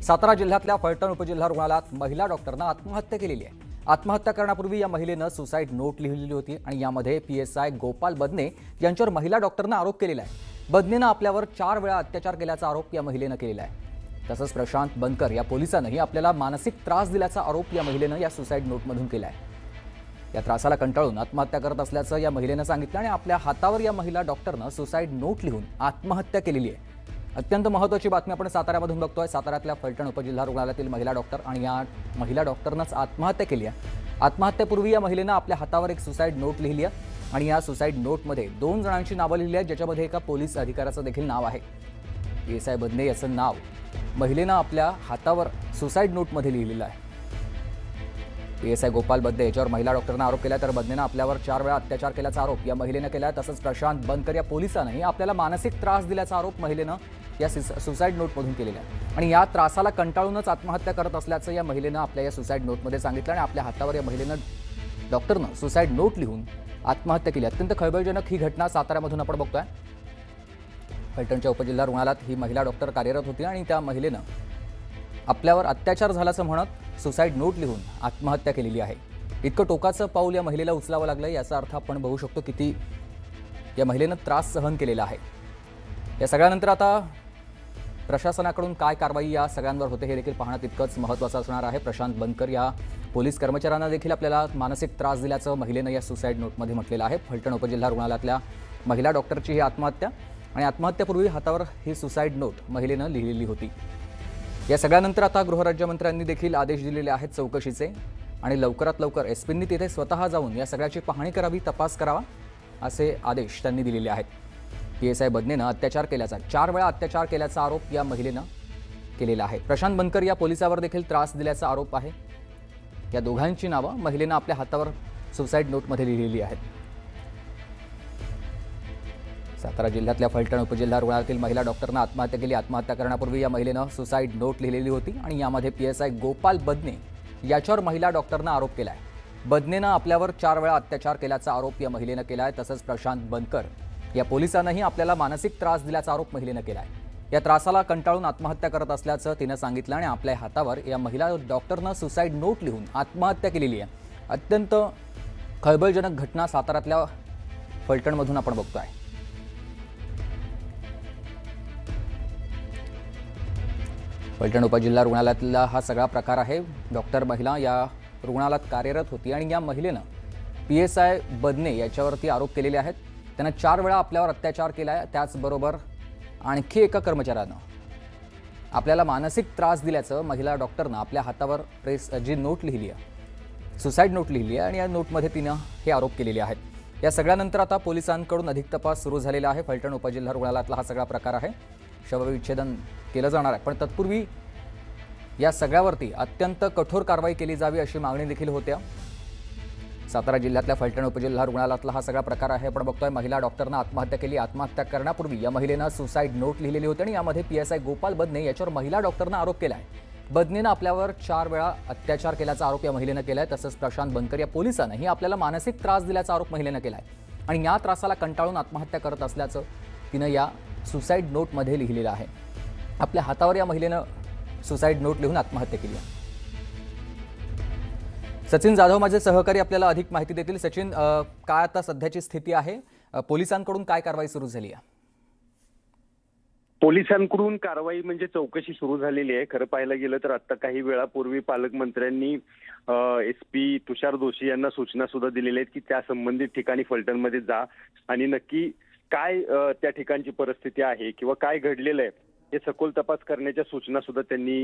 सातारा जिल्ह्यातल्या फलटण उपजिल्हा रुग्णालयात महिला डॉक्टरनं आत्महत्या केलेली आहे। आत्महत्या करण्यापूर्वी या महिलेनं सुसाईड नोट लिहिलेली होती आणि यामध्ये PSI गोपाल बदने यांच्यावर महिला डॉक्टरनं आरोप केलेला आहे। बदनेनं आपल्यावर 4 वेळा अत्याचार केल्याचा आरोप या महिलेनं केलेला आहे। तसंच प्रशांत बनकर या पोलिसांनीही आपल्याला मानसिक त्रास दिल्याचा आरोप या महिलेनं या सुसाईड नोटमधून केला आहे। या त्रासाला कंटाळून आत्महत्या करत असल्याचं या महिलेनं सांगितलं आणि आपल्या हातावर या महिला डॉक्टरनं सुसाईड नोट लिहून आत्महत्या केलेली आहे। अत्यंत महत्त्वाची बातमी आपण साताऱ्यामधून बघतोय। साताऱ्यातल्या फलटण उपजिल्हा रुग्णालयातील महिला डॉक्टर आणि या महिला डॉक्टरनंच आत्महत्या केली आहे। आत्महत्येपूर्वी या महिलेनं आपल्या हातावर एक सुसाईड नोट लिहिली आहे आणि या सुसाईड नोटमध्ये 2 जणांची नावं लिहिली आहेत, ज्याच्यामध्ये एका पोलीस अधिकाऱ्याचं देखील नाव आहे। PSI बदने याचं नाव महिलेनं आपल्या हातावर सुसाईड नोटमध्ये लिहिलेलं आहे। PSI गोपाल बदने याच्यावर महिला डॉक्टरनं आरोप केला, तर बदनेनं आपल्यावर 4 वेळा अत्याचार केल्याचा आरोप या महिलेनं केला। तसंच प्रशांत बनकर या पोलिसांनीही आपल्याला मानसिक त्रास दिल्याचा आरोप महिलेनं या सुसाईड नोटमधून केलेला आहे आणि या त्रासाला कंटाळूनच आत्महत्या करत असल्याचं या महिलेनं आपल्या या सुसाईड नोटमध्ये सांगितलं आणि आपल्या हातावर या महिलेनं डॉक्टरनं सुसाईड नोट लिहून आत्महत्या केली। अत्यंत खळबळजनक ही घटना साताऱ्यामधून आपण बघतोय। फलटणच्या उपजिल्हा रुग्णालयात ही महिला डॉक्टर कार्यरत होती आणि त्या महिलेनं आपल्यावर अत्याचार झाल्याचं म्हणत सुसाईड नोट लिहून आत्महत्या केलेली आहे। इतकं टोकाचं पाऊल या महिलेला उचलावं लागलं, याचा अर्थ आपण बघू शकतो किती या महिलेनं त्रास सहन केलेला आहे। या सगळ्यानंतर आता प्रशासनाकडून काय कारवाई या सगळ्यांवर होते हे देखील पाहणं तितकंच महत्त्वाचं असणार आहे। प्रशांत बनकर या पोलीस कर्मचाऱ्यांना देखील आपल्याला मानसिक त्रास दिल्याचं महिलेनं या सुसाईड नोटमध्ये म्हटलेलं आहे। फलटण उपजिल्हा रुग्णालयातल्या महिला डॉक्टरची ही आत्महत्या आणि आत्महत्येपूर्वी हातावर ही सुसाईड नोट महिलेनं लिहिलेली होती। या सगळ्यानंतर आता गृहराज्यमंत्र्यांनी देखील आदेश दिलेले आहेत चौकशीचे आणि लवकरात लवकर एसपींनी तिथे स्वतः जाऊन या सगळ्याची पाहणी करावी, तपास करावा असे आदेश त्यांनी दिलेले आहेत। PSI बदनेनं अत्याचार केल्याचा 4 वेळा अत्याचार केल्याचा आरोप या महिलेनं केलेला आहे। प्रशांत बनकर या पोलिसावर देखील त्रास दिल्याचा आरोप आहे। या दोघांची नावं महिलेनं आपल्या हातावर सुसाईड नोटमध्ये लिहिलेली आहेत। सातारा जिल्ह्यातल्या फलटण उपजिल्हा रुग्णालयातील महिला डॉक्टरनं आत्महत्या केली। आत्महत्या करण्यापूर्वी या महिलेनं सुसाईड नोट लिहिलेली होती आणि यामध्ये PSI गोपाल बदने याच्यावर महिला डॉक्टरनं आरोप केला आहे। बदनेनं आपल्यावर 4 वेळा अत्याचार केल्याचा आरोप या महिलेनं केला आहे। तसंच प्रशांत बनकर या पोलिसांनीही आपल्याला मानसिक त्रास दिल्याचा आरोप महिलेनं केला आहे। या त्रासाला कंटाळून आत्महत्या करत असल्याचं तिनं सांगितलं आणि आपल्या हातावर या महिला डॉक्टरनं सुसाईड नोट लिहून आत्महत्या केलेली आहे। अत्यंत खळबळजनक घटना साताऱ्यातल्या फलटणमधून आपण बघतोय। फलटण उपजिल्हा रुग्णालयातला हा सगळा प्रकार आहे। डॉक्टर महिला या रुग्णालयात कार्यरत होती आणि या महिलेनं PSI बदने याच्यावरती आरोप केलेले आहेत। त्यांना 4 वेळा आपल्यावर अत्याचार केला आहे। त्याचबरोबर आणखी एका कर्मचाऱ्यानं आपल्याला मानसिक त्रास दिल्याचं महिला डॉक्टरनं आपल्या हातावर जी नोट लिहिली आहे, सुसाईड नोट लिहिली आहे आणि या नोटमध्ये तिनं हे आरोप केलेले आहेत। या सगळ्यानंतर आता पोलिसांकडून अधिक तपास सुरू झालेला आहे। फलटण उपजिल्हा रुग्णालयातला हा सगळा प्रकार आहे। शवविच्छेदन केलं जाणार आहे, पण तत्पूर्वी या सगळ्यावरती अत्यंत कठोर कारवाई केली जावी अशी मागणी देखील होत्या। सातारा जिल्ह्यातल्या फलटण उपजिल्हा रुग्णालयातला हा सगळा प्रकार आहे। आपण बघतोय महिला डॉक्टरनं आत्महत्या केली। आत्महत्या करण्यापूर्वी या महिलेनं सुसाईड नोट लिहिलेली होती आणि यामध्ये PSI गोपाल बदने याच्यावर महिला डॉक्टरनं आरोप केला आहे। बदनेनं आपल्यावर 4 वेळा अत्याचार केल्याचा आरोप या महिलेनं केला आहे। तसंच प्रशांत बनकर या पोलिसांनीही आपल्याला मानसिक त्रास दिल्याचा आरोप महिलेनं केला आहे आणि या त्रासाला कंटाळून आत्महत्या करत असल्याचं तिनं या सुसाईड नोटमध्ये लिहिलेलं आहे। आपल्या हातावर या महिलेनं सुसाईड नोट लिहून आत्महत्या केली आहे। सचिन जाधव माझे सहकारी आपल्याला अधिक माहिती देतील। सचिन, काय आता सध्याची स्थिती आहे? पोलिसांकडून काय कारवाई सुरू झाली आहे? पोलिसांकडून कारवाई म्हणजे चौकशी सुरू झालेली आहे। खरं पाहायला गेलं तर आता काही वेळापूर्वी पालकमंत्र्यांनी SP तुषार दोशी यांना सूचना सुद्धा दिलेल्या आहेत की त्या संबंधित ठिकाणी फलटणमध्ये जा आणि नक्की काय त्या ठिकाणची परिस्थिती आहे किंवा काय घडलेलं आहे हे सखोल तपास करण्याच्या सूचना सुद्धा त्यांनी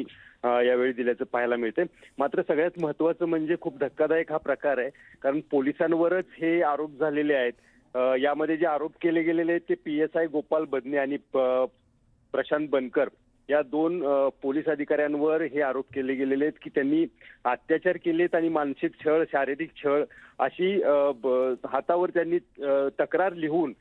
यावेळी दिल्याचं पाहायला मिळते। मात्र सगळ्यात महत्त्वाचं म्हणजे खूप धक्कादायक हा प्रकार आहे, कारण पोलिसांवरच हे आरोप झालेले आहेत। यामध्ये जे आरोप केले गेलेले आहेत ते PSI गोपाल बदने आणि प्रशांत बनकर या 2 पोलीस अधिकाऱ्यांवर हे आरोप केले गेलेले आहेत की त्यांनी अत्याचार केलेत आणि मानसिक छळ, शारीरिक छळ अशी हातावर त्यांनी तक्रार लिहून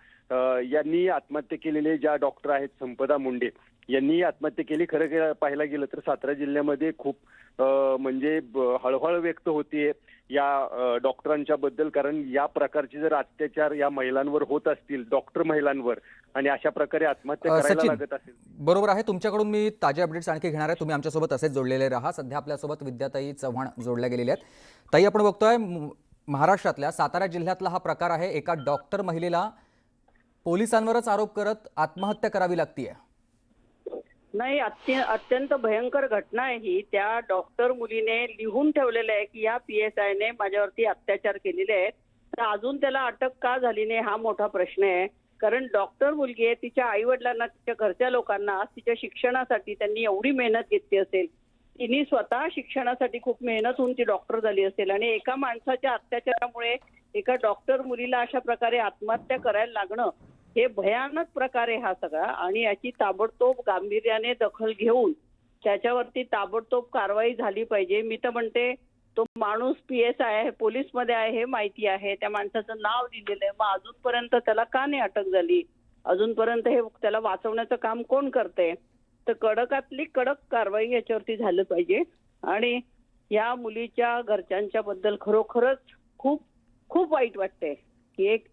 यांनी आत्महत्या केलेले ज्या डॉक्टर आहेत संपदा मुंडे यांनी आत्महत्या केली। खरं पाहायला गेलं तर सातारा जिल्ह्यामध्ये खूप म्हणजे हळहळ व्यक्त होतीये या डॉक्टरांच्या बद्दल, कारण या प्रकारचे जर अत्याचार या महिलांवर होत असतील, डॉक्टर महिलांवर, आणि अशा प्रकारे आत्महत्या करायला सचिन, लागत असेल. बरोबर आहे. तुमच्याकडून मी ताजे अपडेट्स आणखी घेणार आहे. तुम्ही आमच्यासोबत असेच जोडलेले राहा. सध्या आपल्यासोबत विद्याताई चव्हाण जोडल्या गेलेल्या आहेत. ताई, आपण बघतोय महाराष्ट्रातल्या सातारा जिल्ह्यातला हा प्रकार आहे. एका डॉक्टर महिलेला पोलिसांवरच आरोप करत आत्महत्या करावी लागतीये. नाही, अत्यंत भयंकर घटना आहे ही. त्या डॉक्टर मुलीने लिहून ठेवलेलं आहे की या PSI ने माझ्यावरती अत्याचार केलेले आहेत. तर अजून त्याला अटक का झाली नाही हा मोठा प्रश्न आहे. कारण डॉक्टर मुलगी आहे, तिच्या आई वडिलांना, तिच्या घरच्या लोकांना, तिच्या शिक्षणासाठी त्यांनी एवढी मेहनत घेतली असेल. तिने स्वतः शिक्षणासाठी खूप मेहनत होऊन ती डॉक्टर झाली असेल आणि एका माणसाच्या अत्याचारामुळे एका डॉक्टर मुलीला अशा प्रकारे आत्महत्या करायला लागणं हे भयानक प्रकार आहे हा सगळा. आणि याची ताबडतोब गांभीर्याने दखल घेऊन त्याच्यावरती ताबडतोब कारवाई झाली पाहिजे. मी तर म्हणते तो माणूस PSI आहे, पोलीसमध्ये आहे हे माहिती आहे, त्या माणसाचं नाव दिलेलं आहे, मग अजूनपर्यंत त्याला का नाही अटक झाली? अजूनपर्यंत हे त्याला वाचवण्याचं काम कोण करते? तर कडकातली कडक कारवाई याच्यावरती झालं पाहिजे. आणि या मुलीच्या घरच्यांच्या बद्दल खरोखरच खूप खूप वाईट वाटतंय की एक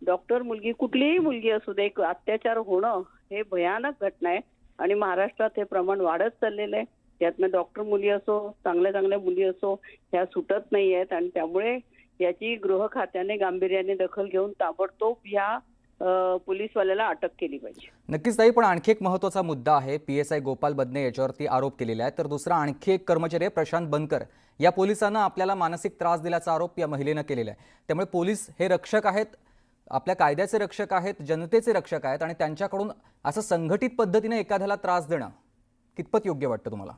डॉक्टर मुलगी, कुठलीही मुलगी असू दे, एक अत्याचार होणं हे भयानक घटना आहे. आणि महाराष्ट्रात हे प्रमाण वाढत चाललेलं आहे. त्यातनं डॉक्टर मुली असो, चांगल्या चांगल्या मुली असो, ह्या सुटत नाही आहेत. आणि त्यामुळे याची गृह खात्याने गांभीर्याने दखल घेऊन ताबडतोब ह्या पोलीसवाल्याला अटक केली पाहिजे. नक्कीच ताई, पण आणखी एक महत्त्वाचा मुद्दा आहे. PSI गोपाल बदने याच्यावरती आरोप केलेला आहे. तर दुसरा आणखी एक कर्मचारी आहे प्रशांत बनकर. या पोलिसांना आपल्याला मानसिक त्रास दिल्याचा आरोप या महिलेनं केलेला आहे. त्यामुळे पोलीस हे रक्षक आहेत, आपल्या कायद्याचे रक्षक आहेत, जनतेचे रक्षक आहेत. आणि त्यांच्याकडून असं संघटित पद्धतीने एखाद्याला त्रास देणं कितपत योग्य वाटतं तुम्हाला?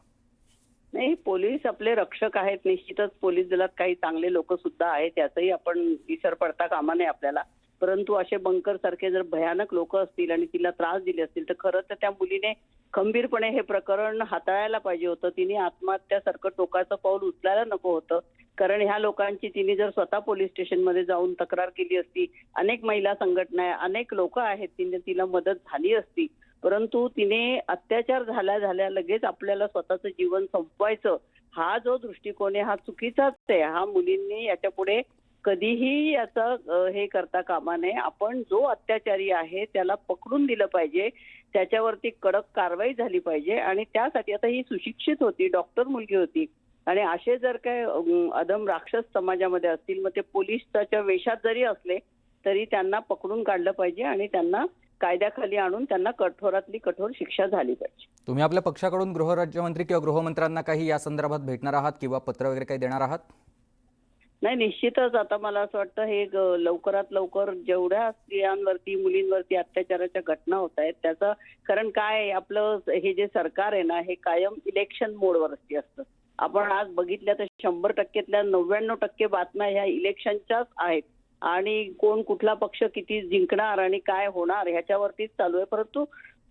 नाही, पोलीस आपले रक्षक आहेत. निश्चितच पोलीस दलात काही चांगले लोक सुद्धा आहेत, याचाही आपण विसर पडता कामा नये आपल्याला. परंतु असे बंकर सारखे जर भयानक लोक असतील आणि तिला त्रास दिले असतील तर खरं तर त्या मुलीने खंबीरपणे हे प्रकरण हाताळायला पाहिजे होतं. तिने आत्महत्यासारखं टोकाचं पाऊल उचलायला नको होतं. कारण ह्या लोकांची तिने जर स्वतः पोलीस स्टेशनमध्ये जाऊन तक्रार केली असती, अनेक महिला संघटना, अनेक लोक आहेत, तिला मदत झाली असती. परंतु तिने अत्याचार झाल्या लगेच आपल्याला स्वतःचं जीवन संपवायचं हा जो दृष्टिकोन आहे हा चुकीचाच आहे. हा मुलींनी याच्या पुढे कधीही याचं हे करता कामा नये. आपण जो अत्याचारी आहे त्याला पकडून दिलं पाहिजे, त्याच्यावरती कडक कारवाई झाली पाहिजे. आणि त्यासाठी आता ही सुशिक्षित होती, डॉक्टर मुलगी होती. आणि असे जर काय अधम राक्षस समाजामध्ये असतील, मग ते पोलिसाच्या वेशात जरी असले तरी त्यांना पकडून काढलं पाहिजे आणि त्यांना कायद्याखाली आणून त्यांना कठोरातली कठोर शिक्षा झाली पाहिजे. तुम्ही आपल्या पक्षाकडून गृहराज्यमंत्री किंवा गृहमंत्र्यांना काही या संदर्भात भेटणार आहात किंवा पत्र वगैरे काही देणार आहात? नाही, निश्चितच आता मला असं वाटतं हे लवकरात लवकर जेवढ्या स्त्रियांवरती, मुलींवरती अत्याचाराच्या घटना होत आहेत त्याचं कारण काय, आपलं हे जे सरकार आहे ना हे कायम इलेक्शन मोडवरती असतं. आपण आज बघितल्या तर 100%तल्या 99% बातम्या ह्या इलेक्शनच्याच आहेत. आणि कोण कुठला पक्ष किती जिंकणार आणि काय होणार ह्याच्यावरतीच चालू आहे. परंतु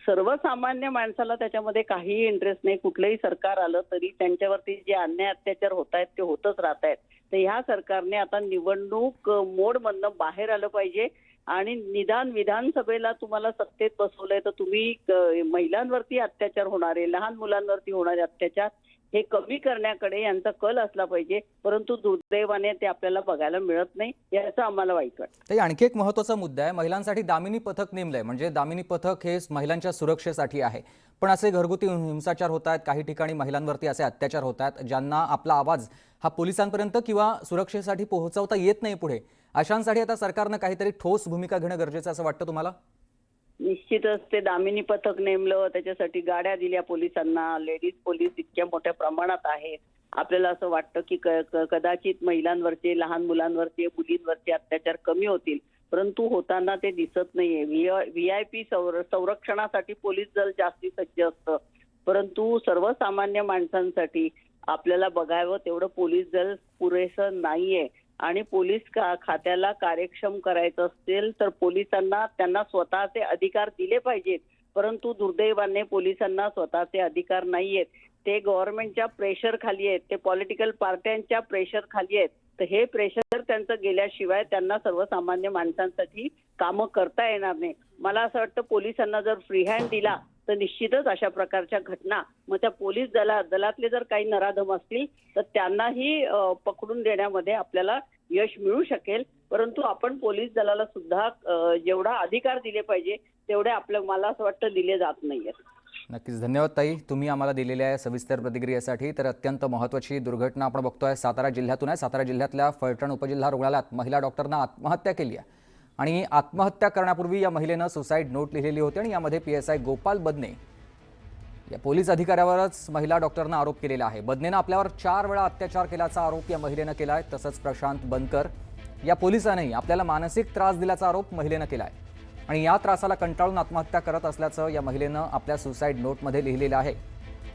सर्वसामान्य माणसाला त्याच्यामध्ये काहीही इंटरेस्ट नाही. कुठलंही सरकार आलं तरी त्यांच्यावरती जे अन्याय अत्याचार होत आहेत ते होतच राहत आहेत. तर ह्या सरकारने आता निवडणूक मोडमधनं बाहेर आलं पाहिजे. आणि निदान विधानसभेला तुम्हाला सत्तेत बसवलंय तर तुम्ही महिलांवरती अत्याचार होणारे, लहान मुलांवरती होणारे अत्याचार हे कमी करण्याकडे यांचा कल असला पाहिजे. परंतु दुर्दैवाने ते आपल्याला बघायला मिळत नाही, याचं आम्हाला वाईट वाटतं. ताई, आणखी एक महत्त्वाचा मुद्दा आहे. महिलांसाठी दामिनी पथक नेमलंय. म्हणजे दामिनी पथक हे महिलांच्या सुरक्षेसाठी आहे. पण असे घरगुती हिंसाचार होत आहेत, काही ठिकाणी महिलांवरती असे अत्याचार होत आहेत ज्यांना आपला आवाज हा पोलिसांपर्यंत किंवा सुरक्षेसाठी पोहोचवता येत नाही पुढे. अशांसाठी आता सरकारनं काहीतरी ठोस भूमिका घेणं गरजेचं असं वाटतं तुम्हाला? निश्चितच ते दामिनी पथक नेमलं, त्याच्यासाठी गाड्या दिल्या पोलिसांना. लेडीज पोलीस इतक्या मोठ्या प्रमाणात आहेत. आपल्याला असं वाटतं की कदाचित महिलांवरचे, लहान मुलांवरचे, मुलींवरचे अत्याचार कमी होतील, परंतु होताना ते दिसत नाहीये. VIP संरक्षणासाठी पोलीस दल जास्ती सज्ज असतं, परंतु सर्वसामान्य माणसांसाठी आपल्याला बघावं तेवढं पोलीस दल पुरेसं नाहीये. आणि पोलीस खात्याला कार्यक्षम करायचं असेल तर पोलिसांना त्यांना स्वतःचे अधिकार दिले पाहिजेत. परंतु दुर्दैवाने पोलिसांना स्वतःचे अधिकार नाहीयेत. ते गव्हर्नमेंटच्या प्रेशर खाली आहेत, ते पॉलिटिकल पार्ट्यांच्या प्रेशर खाली आहेत. तर हे प्रेशर त्यांचं गेल्याशिवाय त्यांना सर्वसामान्य माणसांसाठी कामं करता येणार नाही. मला असं वाटतं पोलिसांना जर फ्री हँड दिला तर निश्चितच अशा प्रकारच्या घटना मग त्या पोलीस दलातले जर काही नराधम असतील तर त्यांनाही पकडून देण्यामध्ये आपल्याला यश मिळू शकेल. परंतु आपण पोलीस दलाला सुद्धा जेवढा अधिकार दिले पाहिजे तेवढे मला असं वाटतं दिले जात नाहीयेत. नक्कीच धन्यवाद ताई, तुम्ही आम्हाला दिलेल्या सविस्तर प्रतिक्रियेसाठी. तर अत्यंत महत्त्वाची दुर्घटना आपण बघतोय सातारा जिल्ह्यातून आहे. सातारा जिल्ह्यातल्या फलटण उपजिल्हा रुग्णालयात महिला डॉक्टरनं आत्महत्या केली आहे आणि आत्महत्या करण्यापूर्वी या महिलेनं सुसाईड नोट लिहिलेली होती आणि यामध्ये PSI गोपाल बदने या पोलीस अधिकाऱ्यावरच महिला डॉक्टरनं आरोप केलेला आहे. बदनेनं आपल्यावर 4 वेळा अत्याचार केल्याचा आरोप या महिलेनं केला आहे. तसंच प्रशांत बनकर या पोलिसांनी आपल्याला मानसिक त्रास दिल्याचा आरोप महिलेनं केला आहे आणि या त्रासाला कंटाळून आत्महत्या करत असल्याचं या महिलेनं आपल्या सुसाईड नोटमध्ये लिहिलेलं आहे.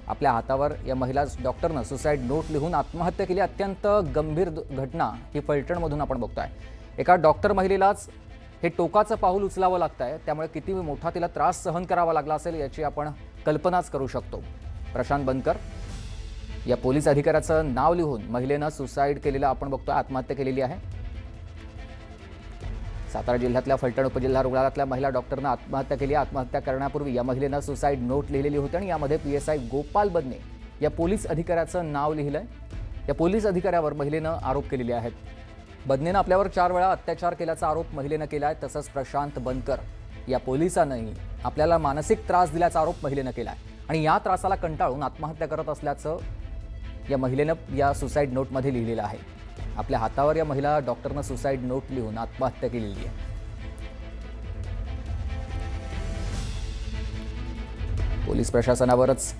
आपल्या हातावर या महिला डॉक्टरनं सुसाईड नोट लिहून आत्महत्या केली. अत्यंत गंभीर घटना ही फलटणमधून आपण बघतोय. एका डॉक्टर महिलेलाच हे टोकाचं पाऊल उचलावं लागतंय, त्यामुळे किती मोठा तिला त्रास सहन करावा लागला असेल याची आपण कल्पनाच करू शकतो. प्रशांत बनकर या पोलीस अधिकाऱ्याचं नाव लिहून महिलेनं सुसाईड केलेलं आपण बघतोय, आत्महत्या केलेली आहे. सातारा जिल्ह्यातल्या फलटण उपजिल्हा रुग्णालयातल्या महिला डॉक्टरनं आत्महत्या केली. आत्महत्या करण्यापूर्वी या महिलेनं सुसाईड नोट लिहिलेली होती आणि यामध्ये PSI गोपाल बदने या पोलीस अधिकाऱ्याचं नाव लिहिलंय. या पोलीस अधिकाऱ्यावर महिलेनं आरोप केलेले आहेत. बदनेनं आपल्यावर 4 वेळा अत्याचार केल्याचा आरोप महिलेनं केला आहे. तसंच प्रशांत बनकर या पोलिसांनाही आपल्याला मानसिक त्रास दिल्याचा आरोप महिलेनं केला आहे आणि या त्रासाला कंटाळून आत्महत्या करत असल्याचं या महिलेनं या सुसाईड नोटमध्ये लिहिलेलं आहे. आपल्या हातावर या महिला डॉक्टरनं सुसाईड नोट लिहून आत्महत्या केलेली आहे. पोलीस प्रशासनावरच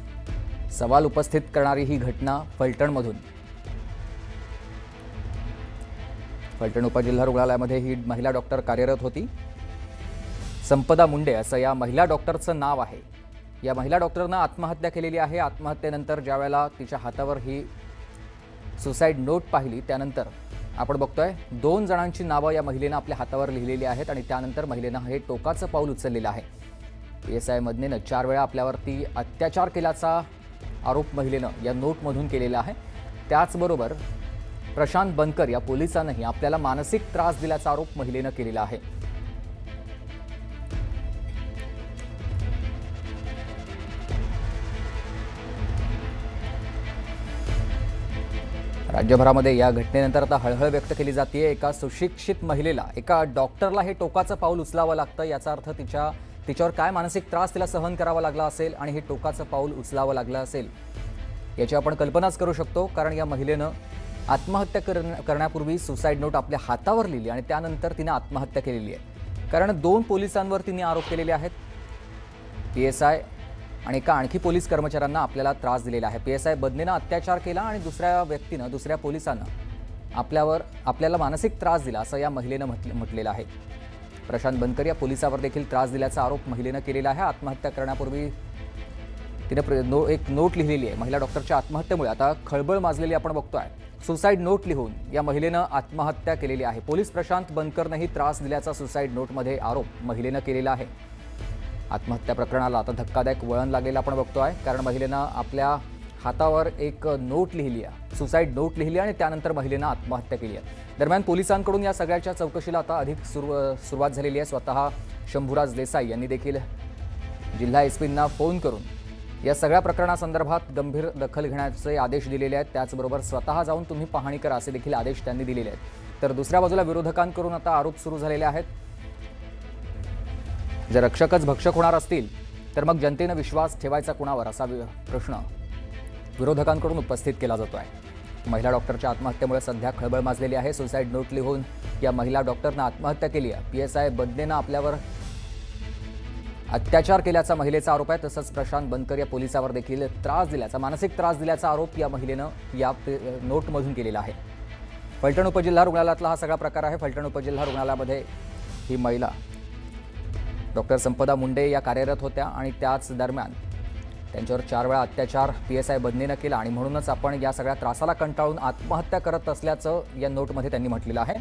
सवाल उपस्थित करणारी ही घटना फलटणमधून. फलटण उपजिल्हा रुग्णालयामध्ये ही महिला डॉक्टर कार्यरत होती. संपदा मुंडे असं या महिला डॉक्टरचं नाव आहे. या महिला डॉक्टरनं आत्महत्या केलेली आहे. आत्महत्येनंतर ज्यावेळेला तिच्या हातावर ही सुसाईड नोट पाहिली त्यानंतर आपण बघतोय 2 जणांची नावं या महिलेनं आपल्या हातावर लिहिलेली आहेत आणि त्यानंतर महिलेनं हे टोकाचं पाऊल उचललेलं आहे. PSI बदनेनं 4 वेळा आपल्यावरती अत्याचार केल्याचा आरोप महिलेनं या नोटमधून केलेला आहे. त्याचबरोबर प्रशांत बनकर या पोलिसांनाही आपल्याला मानसिक त्रास दिल्याचा आरोप महिलेनं केलेला आहे. राज्यभरामध्ये या घटनेनंतर आता हळहळ व्यक्त केली जाते. एका सुशिक्षित महिलेला, एका डॉक्टरला हे टोकाचं पाऊल उचलावं लागतं. याचा अर्थ तिच्यावर काय मानसिक त्रास तिला सहन करावा लागला असेल आणि हे टोकाचं पाऊल उचलावं लागलं असेल याची आपण कल्पनाच करू शकतो. कारण या महिलेनं आत्महत्या करण्यापूर्वी सुसाईड नोट आपल्या हातावर लिहिली आणि त्यानंतर तिने आत्महत्या केलेली आहे. कारण 2 पोलिसांवर तिने आरोप केलेले आहेत. PSI आणि एका आणखी पोलीस कर्मचाऱ्यांना आपल्याला त्रास दिलेला आहे. PSI बदनेनं अत्याचार केला आणि दुसऱ्या पोलिसानं आपल्याला मानसिक त्रास दिला असं या महिलेनं म्हटलेलं आहे. प्रशांत बनकर या पोलिसावर देखील त्रास दिल्याचा आरोप महिलेनं केलेला आहे. आत्महत्या करण्यापूर्वी तिने एक नोट लिहिलेली आहे. महिला डॉक्टरच्या आत्महत्येमुळे आता खळबळ माजलेली आपण बघतोय. सुसाईड नोट लिहून या महिलेनं आत्महत्या केलेली आहे. पोलीस प्रशांत बनकरनंही त्रास दिल्याचा सुसाईड नोटमध्ये आरोप महिलेनं केलेला आहे. आत्महत्या प्रकरणाला आता धक्कादायक वळण लागलेलं आपण बघतोय. कारण महिलेनं आपल्या हातावर एक नोट लिहिली आहे, सुसाईड नोट लिहिली आणि त्यानंतर महिलेनं आत्महत्या केली आहे. दरम्यान पोलिसांकडून या सगळ्याच्या चौकशीला आता अधिक सुरुवात झालेली आहे. स्वतः शंभूराज देसाई यांनी देखील जिल्हा SPंना फोन करून या सगळ्या प्रकरणासंदर्भात गंभीर दखल घेण्याचे आदेश दिलेले आहेत. त्याचबरोबर स्वतः जाऊन तुम्ही पाहणी करा असे देखील आदेश त्यांनी दिलेले आहेत. तर दुसऱ्या बाजूला विरोधकांकडून आता आरोप सुरू झालेले आहेत. जर रक्षकच भक्षक होणार असतील तर मग जनतेनं विश्वास ठेवायचा कुणावर असा प्रश्न विरोधकांकडून उपस्थित केला जातो आहे. महिला डॉक्टरच्या आत्महत्येमुळे सध्या खळबळ माजलेली आहे. सुसाईड नोट लिहून या महिला डॉक्टरनं आत्महत्या केली आहे. PSI बदनेनं आपल्यावर अत्याचार केल्याचा महिलेचा आरोप आहे. तसंच प्रशांत बनकर या पोलिसावर देखील मानसिक त्रास दिल्याचा आरोप या महिलेनं या नोटमधून केलेला आहे. फलटण उपजिल्हा रुग्णालयातला हा सगळा प्रकार आहे. फलटण उपजिल्हा रुग्णालयामध्ये ही महिला डॉक्टर संपदा मुंडे या कार्यरत होत्या आणि त्याच दरम्यान त्यांच्यावर 4 वेळा अत्याचार PSI बदनेनं केला आणि म्हणूनच आपण या सगळ्या त्रासाला कंटाळून आत्महत्या करत असल्याचं या नोटमध्ये त्यांनी म्हटलेलं आहे.